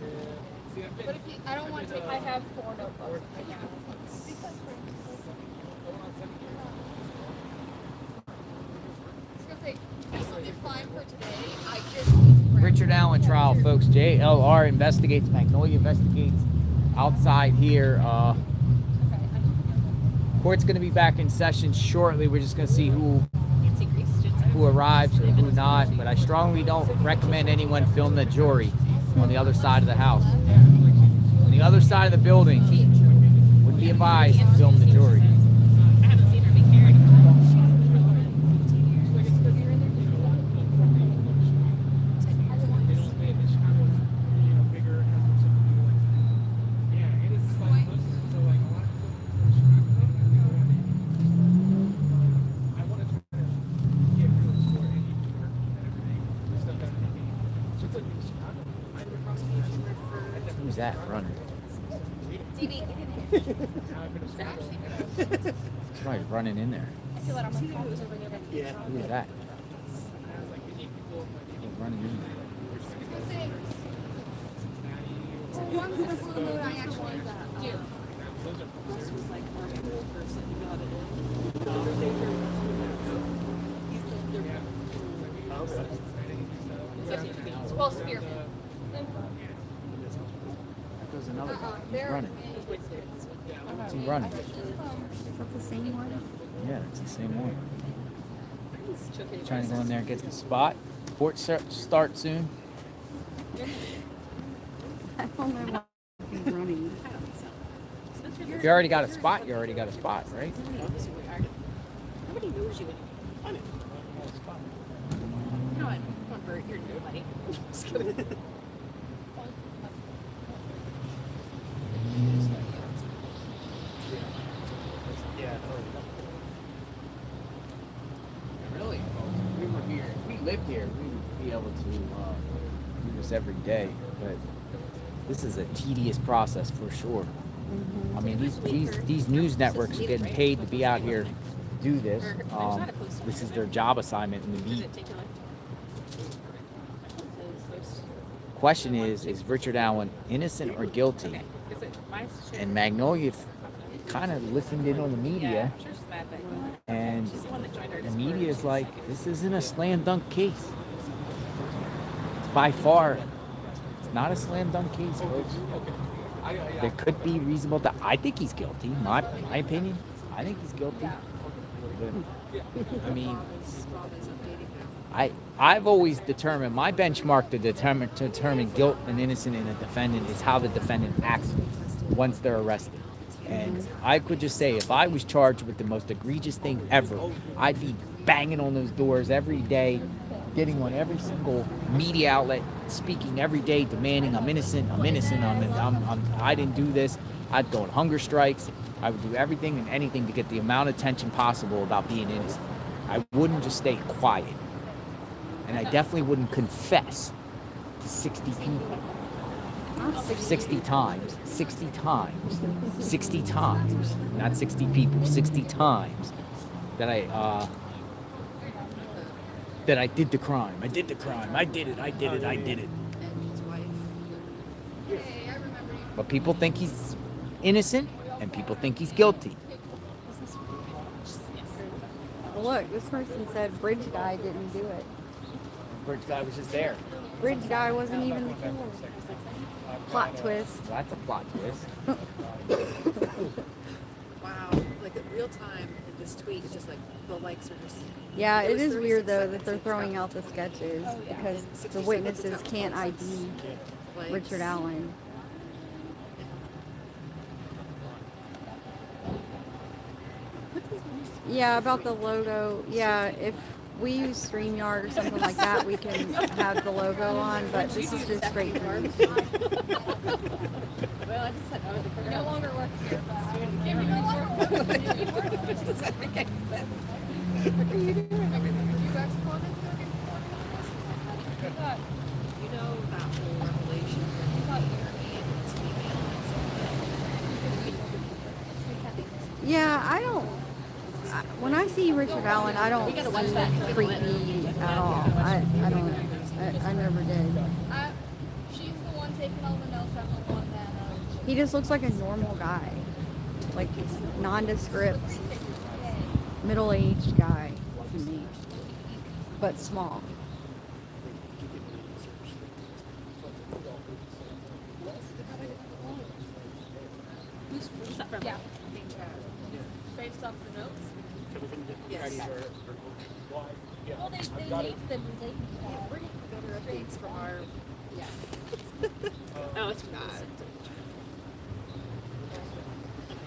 Speaker 6: But if you, I don't want to take. I have 4 notebooks right now. I was gonna say this will be fine for today. I just need to grab
Speaker 1: Richard Allen trial, folks. JLR investigates, Magnolia investigates outside here. Court's going to be back in session shortly. We're just going to see who arrives or who not. But I strongly don't recommend anyone film the jury on the other side of the house. On the other side of the building, would be advised to film the jury.
Speaker 4: I haven't seen her be carried.
Speaker 1: Who's that running? Somebody's running in there.
Speaker 4: I feel like I'm going to over there.
Speaker 3: Yeah.
Speaker 1: Who is that? Who's running in there?
Speaker 6: I actually do.
Speaker 5: This was like our whole person who got it in.
Speaker 6: Well, Spearman.
Speaker 1: There goes another guy. He's running. What's he running?
Speaker 2: Is that the same one?
Speaker 1: Yeah, it's the same one. Trying to go in there and get the spot. Court start soon.
Speaker 2: I don't know why he's running.
Speaker 1: You already got a spot. You already got a spot, right?
Speaker 4: Nobody knows you anymore. You know what? Don't hurt. You're nobody. Just kidding.
Speaker 1: Really? If we were here, if we lived here, we would be able to do this every day. But this is a tedious process for sure. I mean, these news networks are getting paid to be out here to do this. This is their job assignment in the beat. Question is Richard Allen innocent or guilty? And Magnolia kind of listened in on the media, and the media is like, this isn't a slam dunk case. It's by far, it's not a slam dunk case, folks. There could be reasonable doubt. I think he's guilty. My opinion, I think he's guilty. But, I mean, I've always determined, my benchmark to determine guilt and innocence in a defendant is how the defendant acts once they're arrested. And I could just say, if I was charged with the most egregious thing ever, I'd be banging on those doors every day, getting on every single media outlet, speaking every day, demanding I'm innocent, I didn't do this. I'd go on hunger strikes. I would do everything and anything to get the amount of attention possible about being innocent. I wouldn't just stay quiet. And I definitely wouldn't confess to 60 people. 60 times, 60 times, 60 times, not 60 people, 60 times that I did the crime. I did the crime. I did it.
Speaker 5: And his wife.
Speaker 1: But people think he's innocent and people think he's guilty.
Speaker 2: Look, this person said bridge guy didn't do it.
Speaker 1: Bridge guy was just there.
Speaker 2: Bridge guy wasn't even the killer. Plot twist.
Speaker 1: Well, that's a plot twist.
Speaker 5: Wow. Like in real time, this tweet is just like the likes are just.
Speaker 2: Yeah, it
Speaker 5: was
Speaker 2: is weird
Speaker 5: 36
Speaker 2: though that
Speaker 5: seconds
Speaker 2: they're
Speaker 5: and
Speaker 2: throwing
Speaker 5: it's
Speaker 2: out the sketches because
Speaker 5: And 60
Speaker 2: the
Speaker 5: seconds
Speaker 2: witnesses
Speaker 5: it's
Speaker 2: can't
Speaker 5: got
Speaker 2: ID
Speaker 5: likes.
Speaker 2: Richard Allen. Yeah, about the logo. Yeah, if we use StreamYard or something like that, we can have the logo on, but this is just straight news.
Speaker 4: Well, I just said I would
Speaker 6: No longer work here, but I don't care.
Speaker 5: Does that make any sense? What are you doing? You guys call this You know that whole revelation where you thought you were being female and something.
Speaker 2: Yeah, I don't. When I see Richard Allen, I don't see creepy at all. I don't. I never did.
Speaker 6: She's the one taking all the notes. I'm the one that.
Speaker 2: He just looks like a normal guy, like nondescript, middle-aged guy to me, but small.
Speaker 4: Who's that from?
Speaker 6: Yeah. Based off the notes.
Speaker 5: Yes.
Speaker 6: Well, they leaked the
Speaker 5: It's from our.
Speaker 6: Yeah.
Speaker 4: Oh, it's not.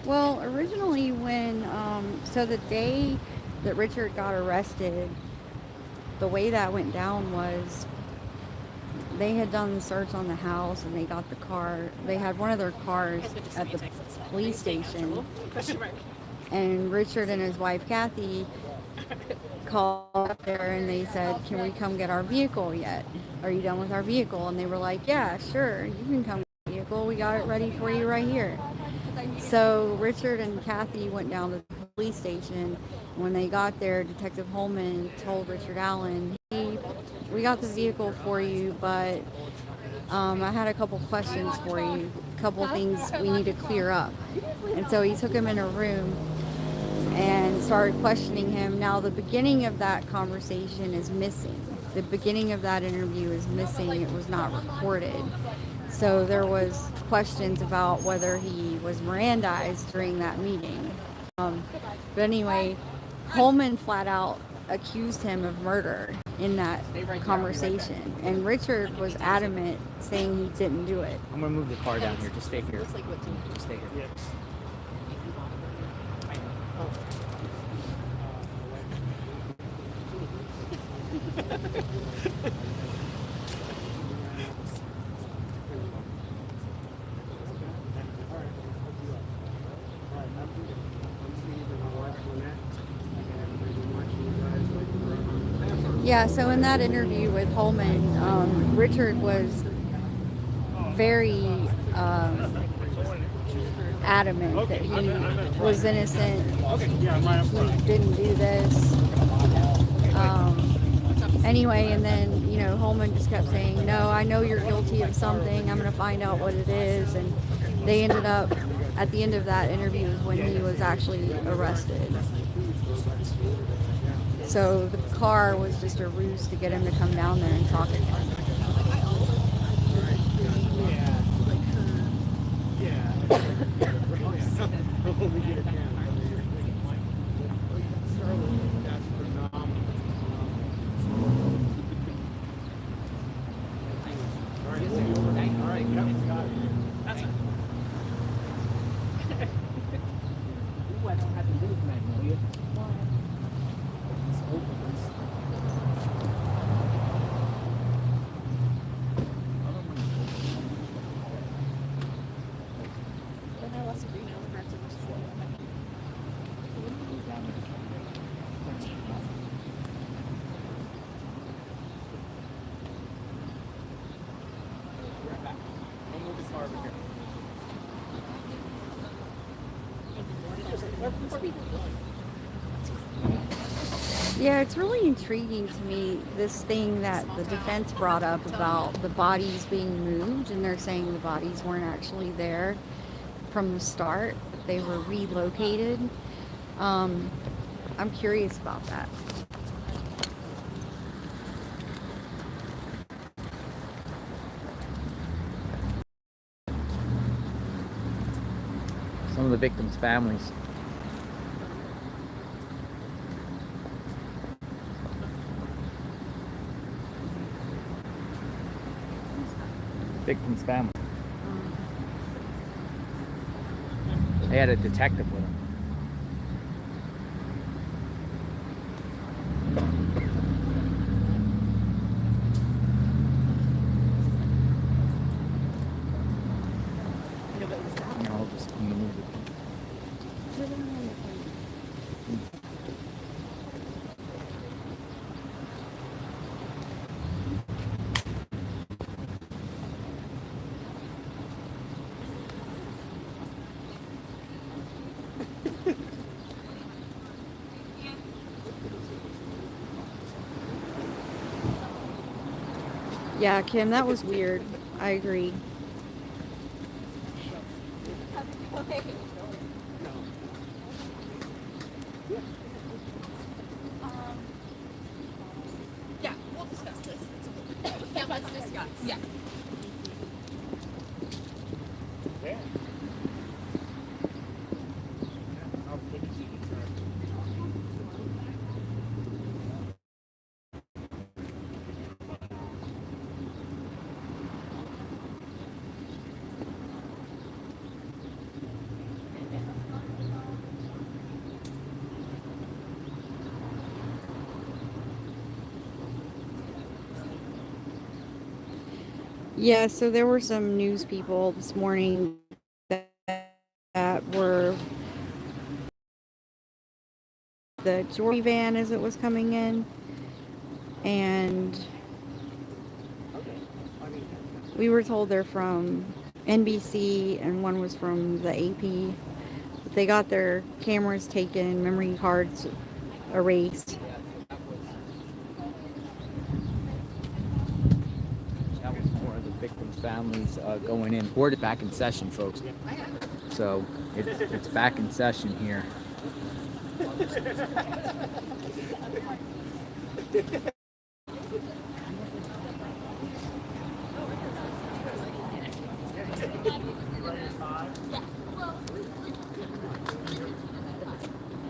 Speaker 2: Well, originally when, so the day that Richard got arrested, the way that went down was they had done the search on the house and they got the car. They had one of their cars at the police station.
Speaker 4: Question mark.
Speaker 2: And Richard and his wife Kathy called up there and they said, "Can we come get our vehicle yet? Are you done with our vehicle?" And they were like, "Yeah, sure, you can come get the vehicle. We got it ready for you right here." So Richard and Kathy went down to the police station. When they got there, Detective Holman told Richard Allen, "Hey, we got the vehicle for you, but I had a couple questions for you, a couple things we need to clear up." And so he took him in a room and started questioning him. Now, the beginning of that conversation is missing. The beginning of that interview is missing. It was not recorded. So there was questions about whether he was Mirandized during that meeting. But anyway, Holman flat out accused him of murder in that conversation. And Richard was adamant, saying he didn't do it.
Speaker 1: I'm gonna move the car down here. Just stay here. Just stay here.
Speaker 2: Yeah, so in that interview with Holman, Richard was very adamant that he was innocent, he didn't do this. Anyway, and then, you know, Holman just kept saying, "No, I know you're guilty of something. I'm going to find out what it is." And they ended up, at the end of that interview, is when he was actually arrested. So the car was just a ruse to get him to come down there and talk again. Yeah, it's really intriguing to me, this thing that the defense brought up about the bodies being moved, and they're saying the bodies weren't actually there from the start, they were relocated. I'm curious about that.
Speaker 1: Some of the victims' families. Victim's family. They had a detective with them.
Speaker 2: Yeah, Kim, that was weird. I agree.
Speaker 6: Yeah, we'll discuss this. Yeah, let's discuss. Yeah.
Speaker 2: Yeah, so there were some news people this morning that were the Jory van as it was coming in, and we were told they're from NBC and one was from the AP. They got their cameras taken, memory cards erased.
Speaker 1: That was more of the victims' families going in. Board back in session, folks. So it's back in session here.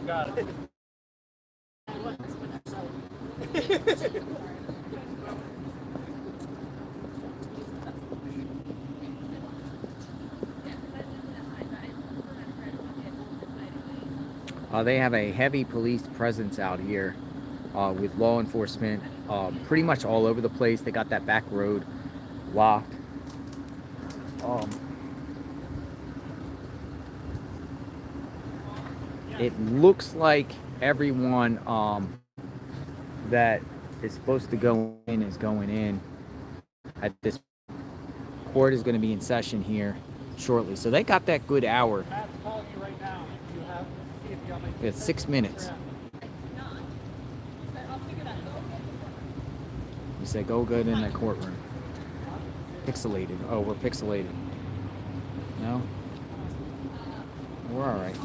Speaker 3: Got it.
Speaker 1: They have a heavy police presence out here with law enforcement pretty much all over the place. They got that back road locked. It looks like everyone that is supposed to go in is going in. At this court is going to be in session here shortly, so they got that good hour. It's 6 minutes. You say go good in that courtroom. Pixelated. Oh, we're pixelated. No? We're all right.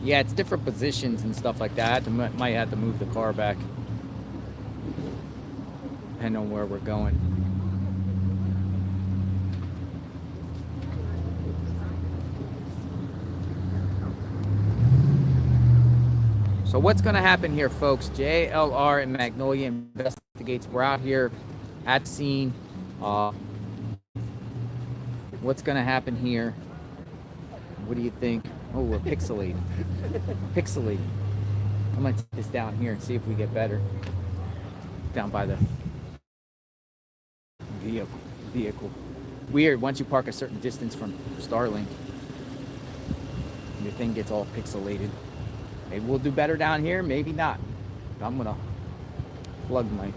Speaker 1: Yeah, it's different positions and stuff like that. Might have to move the car back, depending on where we're going. So what's going to happen here, folks? JLR and Magnolia Investigates. We're out here at scene. What's going to happen here? What do you think? Oh, we're pixelated. Pixelated. I'm going to take this down here and see if we get better. Down by the vehicle. Weird, once you park a certain distance from Starlink, your thing gets all pixelated. Maybe we'll do better down here, maybe not. I'm going to plug my...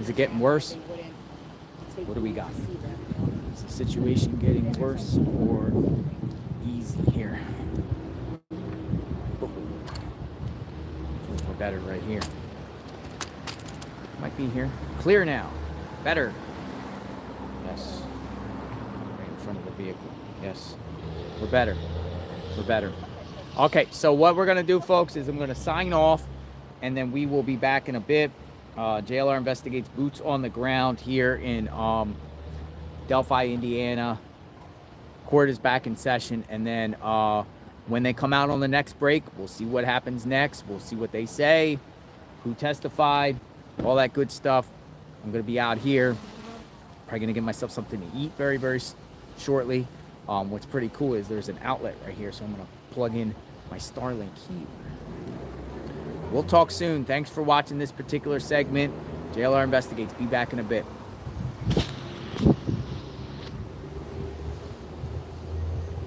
Speaker 1: Is it getting worse? What do we got? Is the situation getting worse or easy here? We're better right here. Might be here. Clear now. Better. Yes. Right in front of the vehicle. Yes. We're better. We're better. Okay, so what we're going to do, folks, is I'm going to sign off, and then we will be back in a bit. JLR Investigates, boots on the ground here in Delphi, Indiana. Court is back in session, and then when they come out on the next break, we'll see what happens next. We'll see what they say, who testified, all that good stuff. I'm going to be out here. Probably going to get myself something to eat very, very shortly. What's pretty cool is there's an outlet right here, so I'm going to plug in my Starlink here. We'll talk soon. Thanks for watching this particular segment. JLR Investigates. Be back in a bit.